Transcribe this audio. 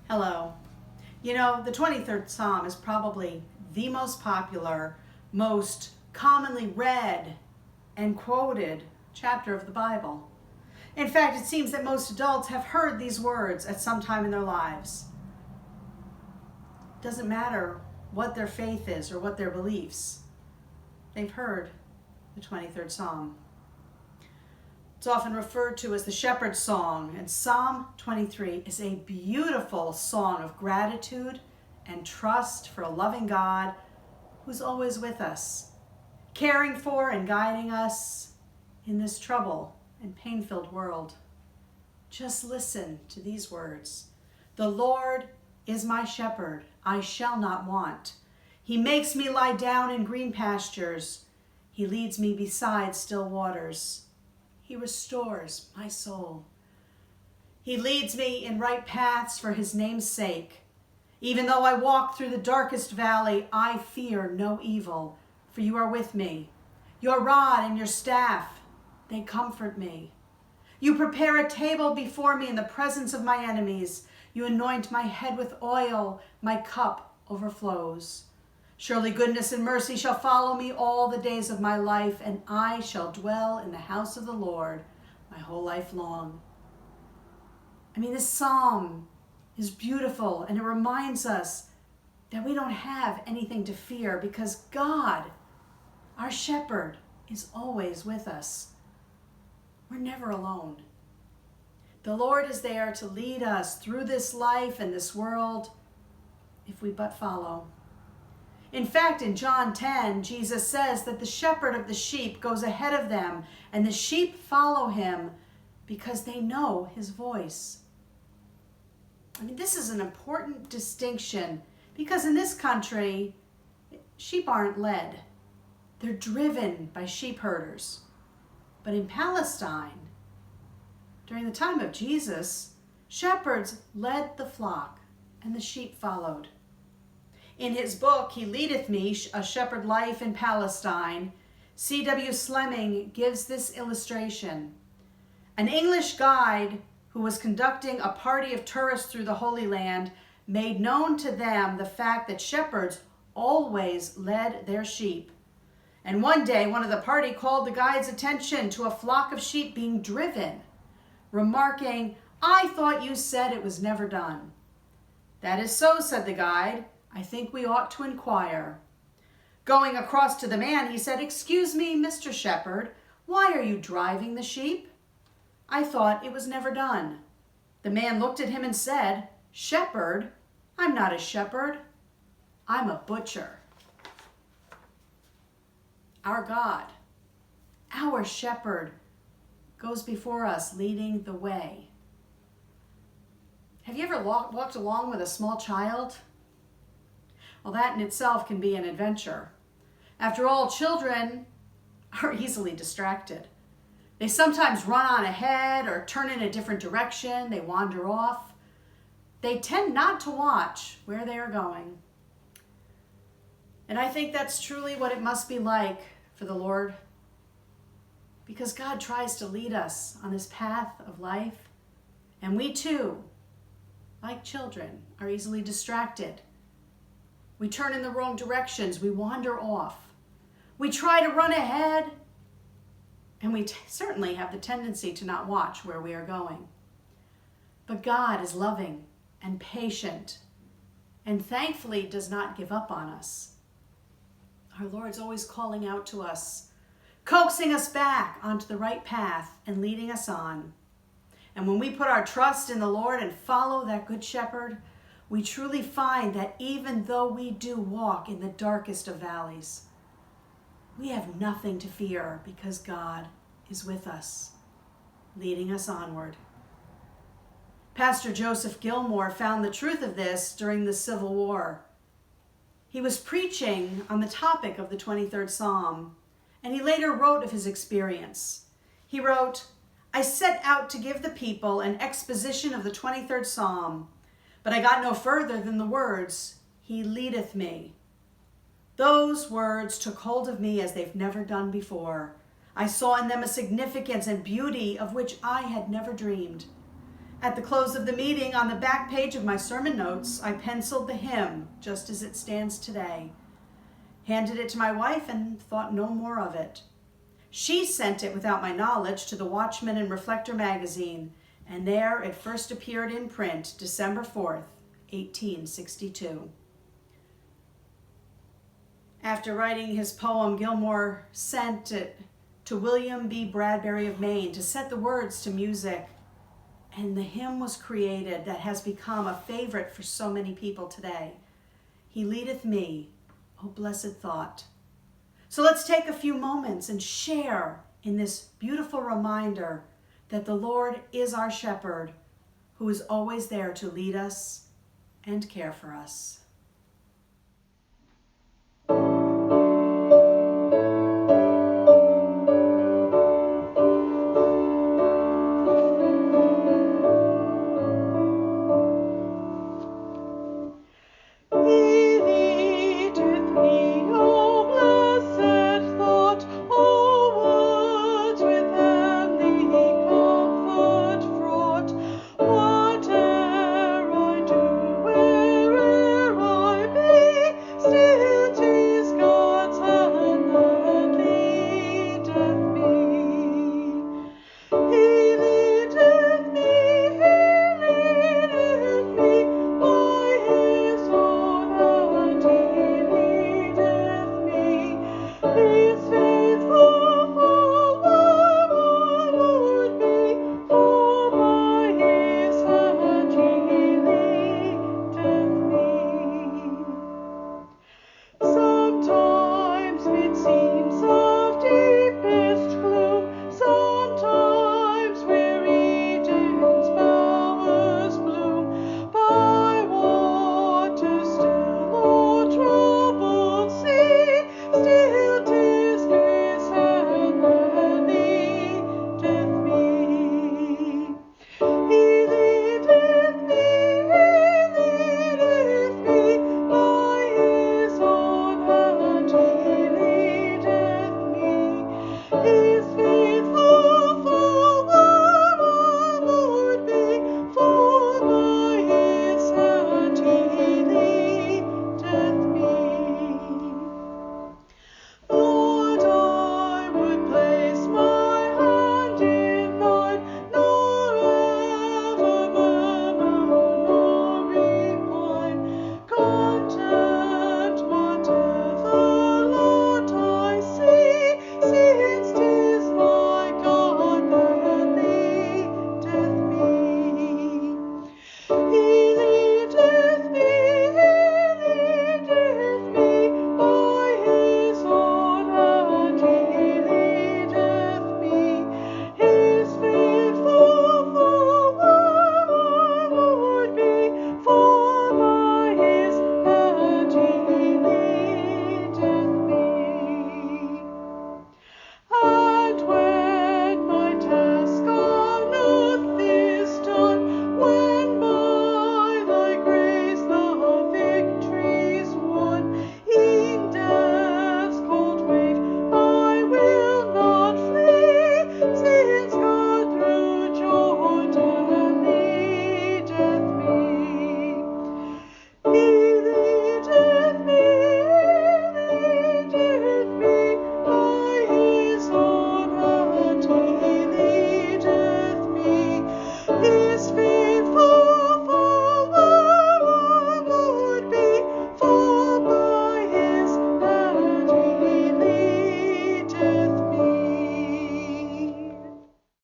Hello. You know, the 23rd Psalm is probably the most popular, most commonly read and quoted chapter of the Bible. In fact, it seems that most adults have heard these words at some time in their lives. It doesn't matter what their faith is or what their beliefs. They've heard the 23rd Psalm. It's often referred to as the shepherd's song, and Psalm 23 is a beautiful song of gratitude and trust for a loving God who's always with us, caring for and guiding us in this trouble and pain-filled world. Just listen to these words. The Lord is my shepherd, I shall not want. He makes me lie down in green pastures. He leads me beside still waters. He restores my soul. He leads me in right paths for his name's sake. Even though I walk through the darkest valley, I fear no evil, for you are with me. Your rod and your staff, they comfort me. You prepare a table before me in the presence of my enemies. You anoint my head with oil, my cup overflows. Surely goodness and mercy shall follow me all the days of my life, and I shall dwell in the house of the Lord my whole life long. This psalm is beautiful, and it reminds us that we don't have anything to fear because God, our shepherd, is always with us. We're never alone. The Lord is there to lead us through this life and this world if we but follow. In fact, in John 10, Jesus says that the shepherd of the sheep goes ahead of them, and the sheep follow him because they know his voice. This is an important distinction because in this country, sheep aren't led. They're driven by sheep herders. But in Palestine, during the time of Jesus, shepherds led the flock and the sheep followed. In his book, He Leadeth Me, A Shepherd Life in Palestine, C.W. Slemming gives this illustration. An English guide who was conducting a party of tourists through the Holy Land made known to them the fact that shepherds always led their sheep. And one day, one of the party called the guide's attention to a flock of sheep being driven, remarking, "I thought you said it was never done." "That is so," said the guide. "I think we ought to inquire." Going across to the man, he said, "Excuse me, Mr. Shepherd, why are you driving the sheep?" "I thought it was never done." The man looked at him and said, "Shepherd? I'm not a shepherd. I'm a butcher." Our God, our shepherd, goes before us, leading the way. Have you ever walked along with a small child? Well, that in itself can be an adventure. After all, children are easily distracted. They sometimes run on ahead or turn in a different direction. They wander off. They tend not to watch where they are going. And I think that's truly what it must be like for the Lord, because God tries to lead us on this path of life, and we too, like children, are easily distracted. We turn in the wrong directions. We wander off. We try to run ahead, and we certainly have the tendency to not watch where we are going. But God is loving and patient, and thankfully does not give up on us. Our Lord's always calling out to us, coaxing us back onto the right path and leading us on. And when we put our trust in the Lord and follow that good shepherd, we truly find that even though we do walk in the darkest of valleys, we have nothing to fear because God is with us, leading us onward. Pastor Joseph Gilmore found the truth of this during the Civil War. He was preaching on the topic of the 23rd Psalm, and he later wrote of his experience. He wrote, "I set out to give the people an exposition of the 23rd Psalm, but I got no further than the words, 'He leadeth me.' Those words took hold of me as they've never done before. I saw in them a significance and beauty of which I had never dreamed. At the close of the meeting, on the back page of my sermon notes, I penciled the hymn just as it stands today, handed it to my wife, and thought no more of it. She sent it without my knowledge to the Watchman and Reflector magazine, and there it first appeared in print December 4th, 1862. After writing his poem, Gilmore sent it to William B. Bradbury of Maine to set the words to music, and the hymn was created that has become a favorite for so many people today. He leadeth me, oh blessed thought. So let's take a few moments and share in this beautiful reminder that the Lord is our shepherd, who is always there to lead us and care for us.